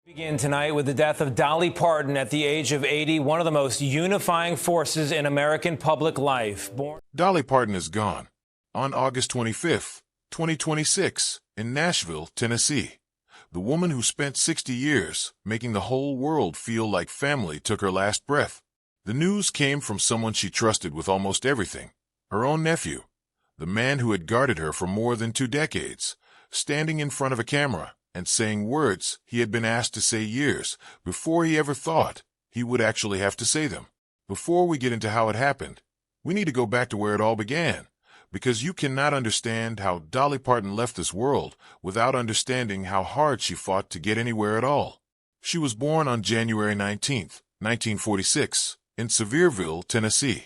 Begin tonight with the death of Dolly Parton at the age of 80, one of the most unifying forces in American public life. Dolly Parton is gone on August 25th, 2026, in Nashville, Tennessee. The woman who spent 60 years making the whole world feel like family took her last breath. The news came from someone she trusted with almost everything, her own nephew, the man who had guarded her for more than 2 decades, standing in front of a camera and saying words he had been asked to say years before he ever thought he would actually have to say them. Before we get into how it happened, we need to go back to where it all began, because you cannot understand how Dolly Parton left this world without understanding how hard she fought to get anywhere at all. She was born on January 19, 1946, in Sevierville, Tennessee,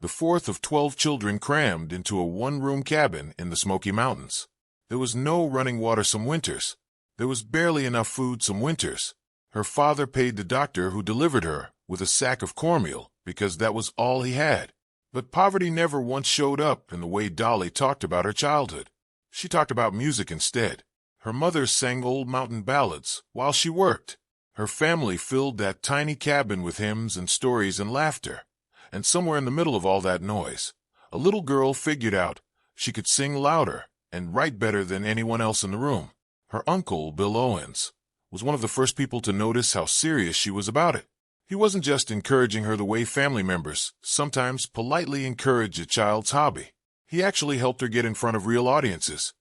the fourth of 12 children crammed into a one-room cabin in the Smoky Mountains. There was no running water some winters. There was barely enough food some winters. Her father paid the doctor who delivered her with a sack of cornmeal because that was all he had. But poverty never once showed up in the way Dolly talked about her childhood. She talked about music instead. Her mother sang old mountain ballads while she worked. Her family filled that tiny cabin with hymns and stories and laughter. And somewhere in the middle of all that noise, a little girl figured out she could sing louder and write better than anyone else in the room. Her uncle, Bill Owens, was one of the first people to notice how serious she was about it. He wasn't just encouraging her the way family members sometimes politely encourage a child's hobby. He actually helped her get in front of real audiences,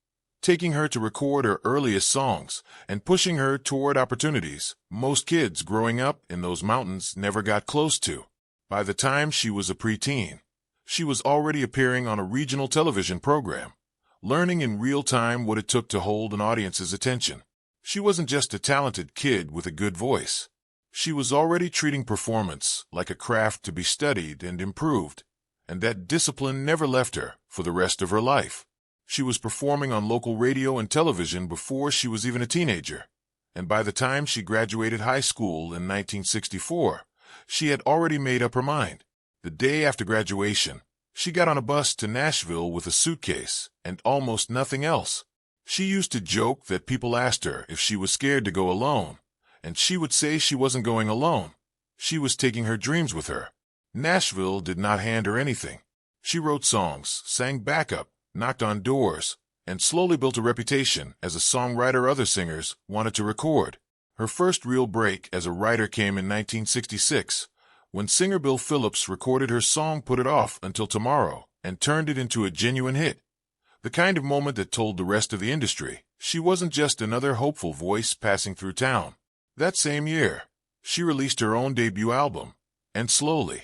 taking her to record her earliest songs and pushing her toward opportunities most kids growing up in those mountains never got close to. By the time she was a preteen, she was already appearing on a regional television program, learning in real time what it took to hold an audience's attention. She wasn't just a talented kid with a good voice. She was already treating performance like a craft to be studied and improved, and that discipline never left her for the rest of her life. She was performing on local radio and television before she was even a teenager, and by the time she graduated high school in 1964, she had already made up her mind. The day after graduation, she got on a bus to Nashville with a suitcase and almost nothing else. She used to joke that people asked her if she was scared to go alone, and she would say she wasn't going alone. She was taking her dreams with her. Nashville did not hand her anything. She wrote songs, sang backup, knocked on doors, and slowly built a reputation as a songwriter other singers wanted to record. Her first real break as a writer came in 1966, when singer Bill Phillips recorded her song Put It Off Until Tomorrow and turned it into a genuine hit. The kind of moment that told the rest of the industry she wasn't just another hopeful voice passing through town. That same year, she released her own debut album, and slowly,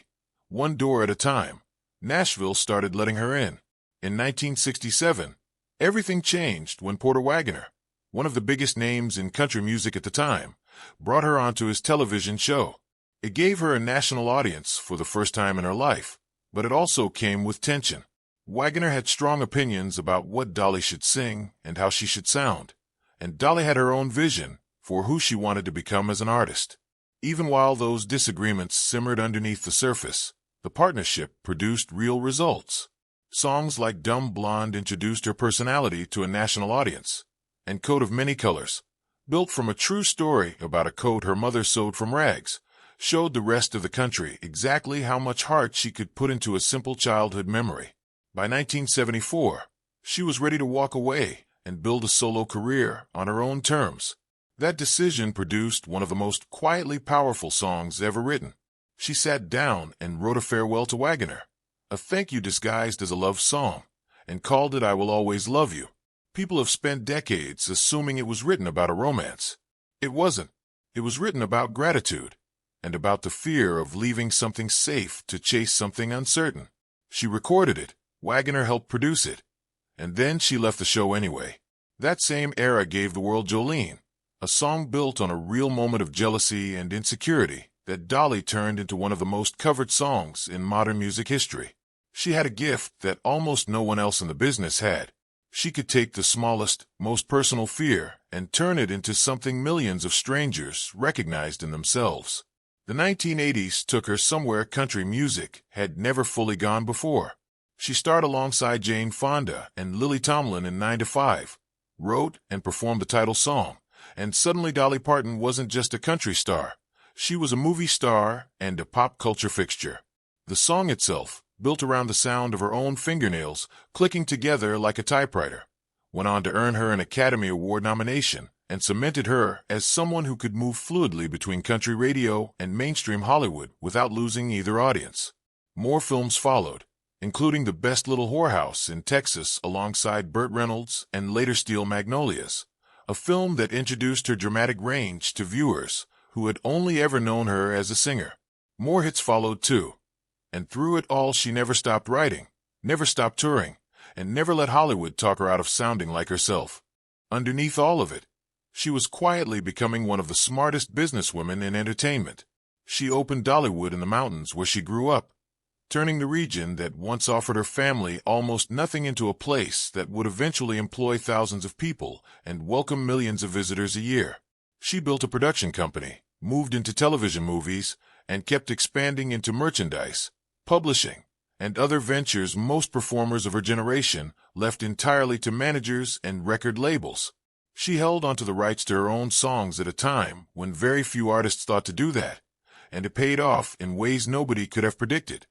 one door at a time, Nashville started letting her in. In 1967, everything changed when Porter Wagoner, one of the biggest names in country music at the time, brought her onto his television show. It gave her a national audience for the first time in her life, but it also came with tension. Wagoner had strong opinions about what Dolly should sing and how she should sound, and Dolly had her own vision for who she wanted to become as an artist. Even while those disagreements simmered underneath the surface, the partnership produced real results. Songs like Dumb Blonde introduced her personality to a national audience, and Coat of Many Colors, built from a true story about a coat her mother sewed from rags, showed the rest of the country exactly how much heart she could put into a simple childhood memory. By 1974, she was ready to walk away and build a solo career on her own terms. That decision produced one of the most quietly powerful songs ever written. She sat down and wrote a farewell to Wagoner, a thank you disguised as a love song, and called it I Will Always Love You. People have spent decades assuming it was written about a romance. It wasn't. It was written about gratitude, and about the fear of leaving something safe to chase something uncertain. She recorded it, Wagoner helped produce it, and then she left the show anyway. That same era gave the world Jolene, a song built on a real moment of jealousy and insecurity that Dolly turned into one of the most covered songs in modern music history. She had a gift that almost no one else in the business had. She could take the smallest, most personal fear and turn it into something millions of strangers recognized in themselves. The 1980s took her somewhere country music had never fully gone before. She starred alongside Jane Fonda and Lily Tomlin in 9 to 5, wrote and performed the title song, And suddenly Dolly Parton wasn't just a country star. She was a movie star and a pop culture fixture. The song itself, built around the sound of her own fingernails clicking together like a typewriter, went on to earn her an Academy Award nomination and cemented her as someone who could move fluidly between country radio and mainstream Hollywood without losing either audience. More films followed, including The Best Little Whorehouse in Texas alongside Burt Reynolds and later Steel Magnolias, a film that introduced her dramatic range to viewers who had only ever known her as a singer. More hits followed too, and through it all she never stopped writing, never stopped touring, and never let Hollywood talk her out of sounding like herself. Underneath all of it, she was quietly becoming one of the smartest businesswomen in entertainment. She opened Dollywood in the mountains where she grew up, turning the region that once offered her family almost nothing into a place that would eventually employ thousands of people and welcome millions of visitors a year. She built a production company, moved into television movies, and kept expanding into merchandise, publishing, and other ventures most performers of her generation left entirely to managers and record labels. She held onto the rights to her own songs at a time when very few artists thought to do that, and it paid off in ways nobody could have predicted,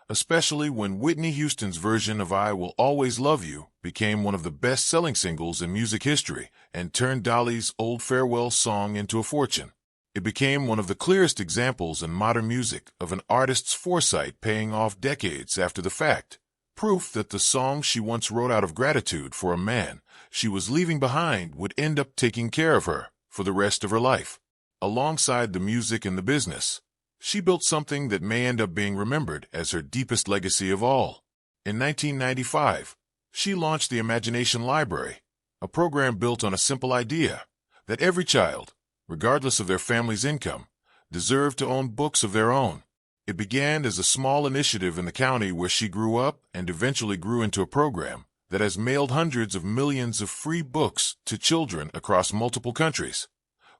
especially when Whitney Houston's version of I Will Always Love You became one of the best-selling singles in music history and turned Dolly's Old Farewell song into a fortune. It became one of the clearest examples in modern music of an artist's foresight paying off decades after the fact, proof that the song she once wrote out of gratitude for a man she was leaving behind would end up taking care of her for the rest of her life. Alongside the music and the business, she built something that may end up being remembered as her deepest legacy of all. In 1995, she launched the Imagination Library, a program built on a simple idea that every child, regardless of their family's income, deserved to own books of their own. It began as a small initiative in the county where she grew up and eventually grew into a program that has mailed hundreds of millions of free books to children across multiple countries,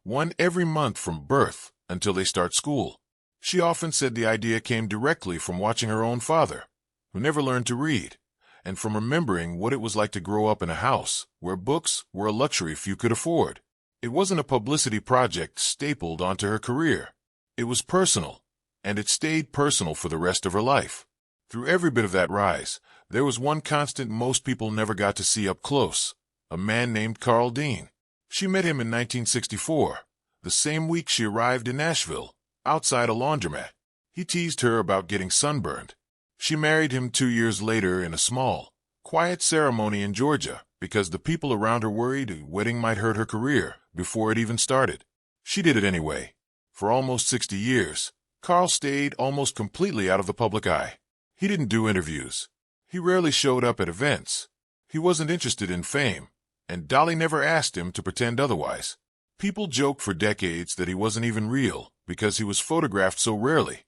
one every month from birth until they start school. She often said the idea came directly from watching her own father, who never learned to read, and from remembering what it was like to grow up in a house where books were a luxury few could afford. It wasn't a publicity project stapled onto her career. It was personal, and it stayed personal for the rest of her life. Through every bit of that rise, there was one constant most people never got to see up close, a man named Carl Dean. She met him in 1964, the same week she arrived in Nashville, outside a laundromat. He teased her about getting sunburned. She married him 2 years later in a small, quiet ceremony in Georgia because the people around her worried a wedding might hurt her career before it even started. She did it anyway. For almost 60 years, Carl stayed almost completely out of the public eye. He didn't do interviews. He rarely showed up at events. He wasn't interested in fame, and Dolly never asked him to pretend otherwise. People joked for decades that he wasn't even real because he was photographed so rarely,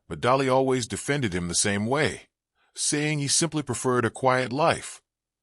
but Dolly always defended him the same way, saying he simply preferred a quiet life,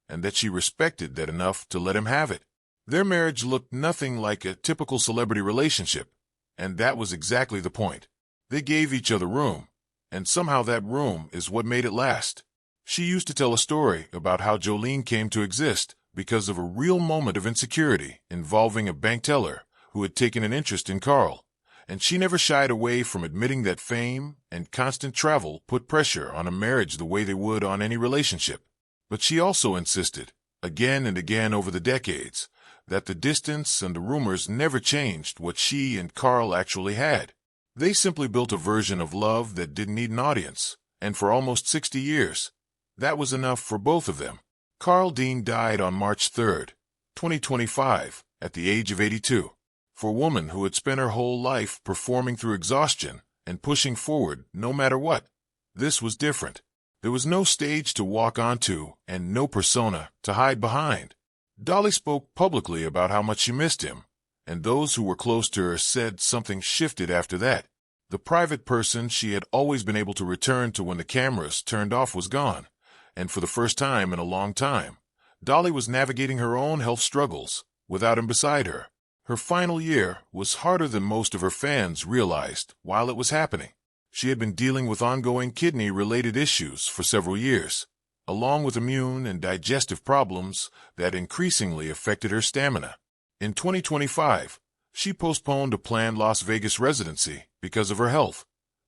and that she respected that enough to let him have it. Their marriage looked nothing like a typical celebrity relationship, and that was exactly the point. They gave each other room, and somehow that room is what made it last. She used to tell a story about how Jolene came to exist because of a real moment of insecurity involving a bank teller who had taken an interest in Carl, and she never shied away from admitting that fame and constant travel put pressure on a marriage the way they would on any relationship. But she also insisted, again and again over the decades, that the distance and the rumors never changed what she and Carl actually had. They simply built a version of love that didn't need an audience, and for almost 60 years, that was enough for both of them. Carl Dean died on March 3, 2025, at the age of 82. For a woman who had spent her whole life performing through exhaustion and pushing forward no matter what, this was different. There was no stage to walk onto and no persona to hide behind. Dolly spoke publicly about how much she missed him, and those who were close to her said something shifted after that. The private person she had always been able to return to when the cameras turned off was gone, and for the first time in a long time, Dolly was navigating her own health struggles without him beside her. Her final year was harder than most of her fans realized while it was happening. She had been dealing with ongoing kidney-related issues for several years, along with immune and digestive problems that increasingly affected her stamina. In 2025, she postponed a planned Las Vegas residency because of her health,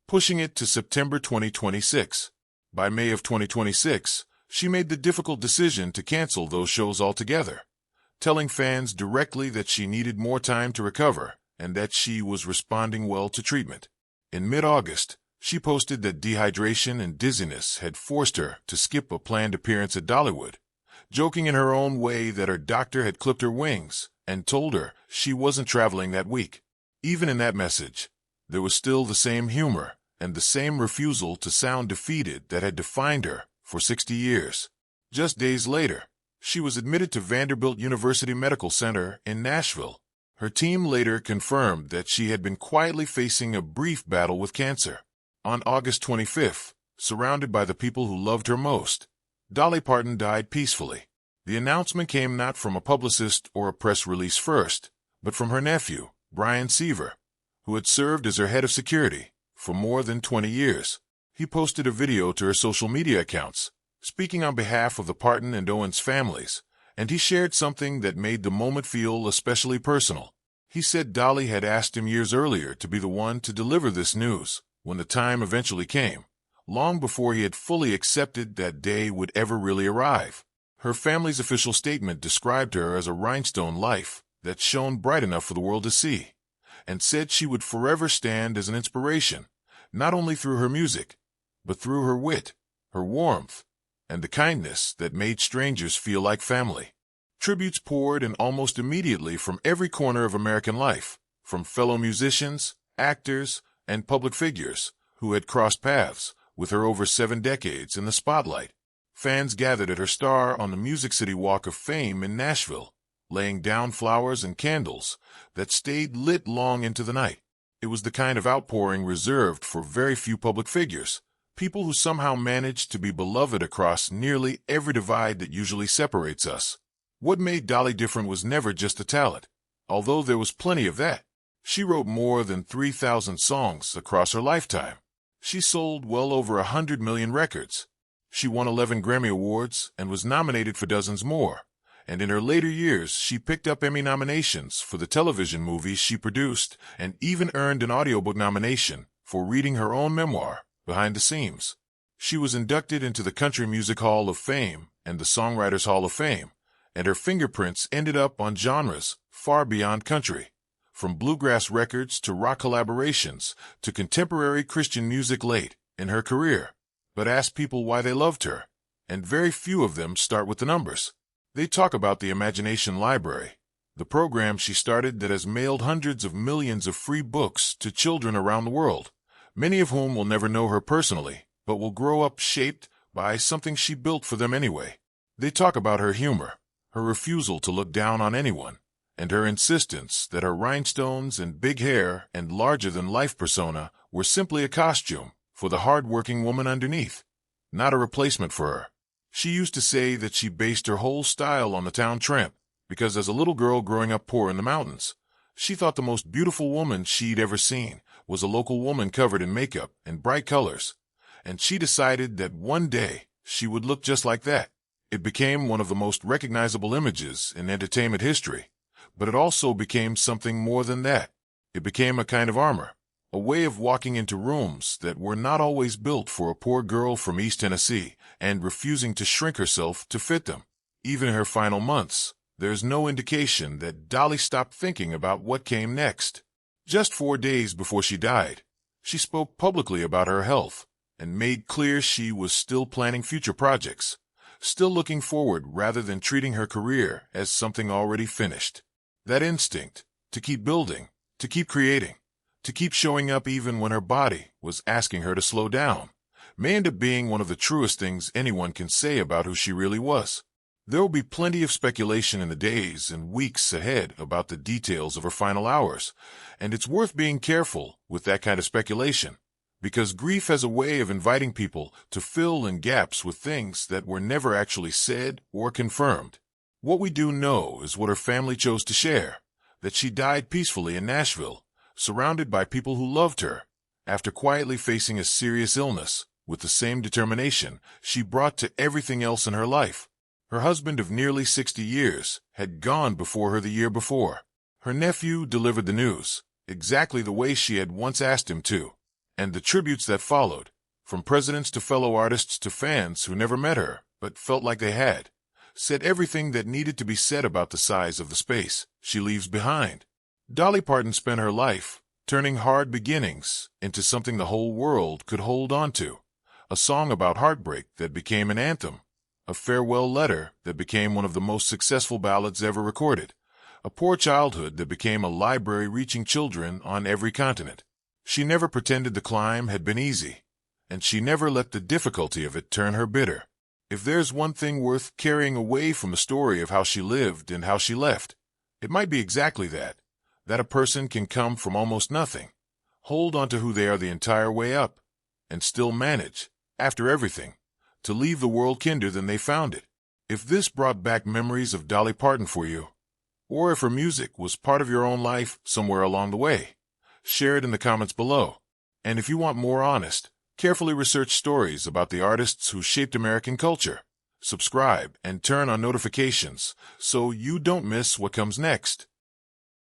pushing it to September 2026. By May of 2026, she made the difficult decision to cancel those shows altogether, telling fans directly that she needed more time to recover and that she was responding well to treatment. In mid-August, she posted that dehydration and dizziness had forced her to skip a planned appearance at Dollywood, joking in her own way that her doctor had clipped her wings and told her she wasn't traveling that week. Even in that message, there was still the same humor and the same refusal to sound defeated that had defined her for 60 years. Just days later, she was admitted to Vanderbilt University Medical Center in Nashville. Her team later confirmed that she had been quietly facing a brief battle with cancer. On August 25th, surrounded by the people who loved her most, Dolly Parton died peacefully. The announcement came not from a publicist or a press release first, but from her nephew, Brian Seaver, who had served as her head of security for more than 20 years. He posted a video to her social media accounts, speaking on behalf of the Parton and Owens families, and he shared something that made the moment feel especially personal. He said Dolly had asked him years earlier to be the one to deliver this news when the time eventually came, long before he had fully accepted that day would ever really arrive. Her family's official statement described her as a rhinestone life that shone bright enough for the world to see, and said she would forever stand as an inspiration, not only through her music, but through her wit, her warmth, and the kindness that made strangers feel like family. Tributes poured in almost immediately from every corner of American life, from fellow musicians, actors, and public figures who had crossed paths with her over 7 decades in the spotlight. Fans gathered at her star on the Music City Walk of Fame in Nashville, laying down flowers and candles that stayed lit long into the night. It was the kind of outpouring reserved for very few public figures, people who somehow managed to be beloved across nearly every divide that usually separates us. What made Dolly different was never just the talent, although there was plenty of that. She wrote more than 3,000 songs across her lifetime. She sold well over 100 million records. She won 11 Grammy Awards and was nominated for dozens more. And in her later years, she picked up Emmy nominations for the television movies she produced and even earned an audiobook nomination for reading her own memoir, Behind the Scenes. She was inducted into the Country Music Hall of Fame and the Songwriters Hall of Fame, and her fingerprints ended up on genres far beyond country, from bluegrass records to rock collaborations to contemporary Christian music late in her career. But ask people why they loved her, and very few of them start with the numbers. They talk about the Imagination Library, the program she started that has mailed hundreds of millions of free books to children around the world, many of whom will never know her personally, but will grow up shaped by something she built for them anyway. They talk about her humor, her refusal to look down on anyone, and her insistence that her rhinestones and big hair and larger-than-life persona were simply a costume for the hard-working woman underneath, not a replacement for her. She used to say that she based her whole style on the town tramp, because as a little girl growing up poor in the mountains, she thought the most beautiful woman she'd ever seen was a local woman covered in makeup and bright colors, and she decided that one day she would look just like that. It became one of the most recognizable images in entertainment history, but it also became something more than that. It became a kind of armor, a way of walking into rooms that were not always built for a poor girl from East Tennessee and refusing to shrink herself to fit them. Even in her final months, there's no indication that Dolly stopped thinking about what came next. Just 4 days before she died, she spoke publicly about her health and made clear she was still planning future projects, still looking forward rather than treating her career as something already finished. That instinct to keep building, to keep creating, to keep showing up even when her body was asking her to slow down, may end up being one of the truest things anyone can say about who she really was. There will be plenty of speculation in the days and weeks ahead about the details of her final hours, and it's worth being careful with that kind of speculation, because grief has a way of inviting people to fill in gaps with things that were never actually said or confirmed. What we do know is what her family chose to share, that she died peacefully in Nashville, surrounded by people who loved her, after quietly facing a serious illness with the same determination she brought to everything else in her life. Her husband of nearly 60 years had gone before her the year before. Her nephew delivered the news, exactly the way she had once asked him to. And the tributes that followed, from presidents to fellow artists to fans who never met her but felt like they had, said everything that needed to be said about the size of the space she leaves behind. Dolly Parton spent her life turning hard beginnings into something the whole world could hold on to. A song about heartbreak that became an anthem. A farewell letter that became one of the most successful ballads ever recorded. A poor childhood that became a library reaching children on every continent. She never pretended the climb had been easy, and she never let the difficulty of it turn her bitter. If there's one thing worth carrying away from the story of how she lived and how she left, it might be exactly that a person can come from almost nothing, hold on to who they are the entire way up, and still manage, after everything, to leave the world kinder than they found it. If this brought back memories of Dolly Parton for you, or if her music was part of your own life somewhere along the way, share it in the comments below. And if you want more honest, carefully researched stories about the artists who shaped American culture, subscribe and turn on notifications so you don't miss what comes next.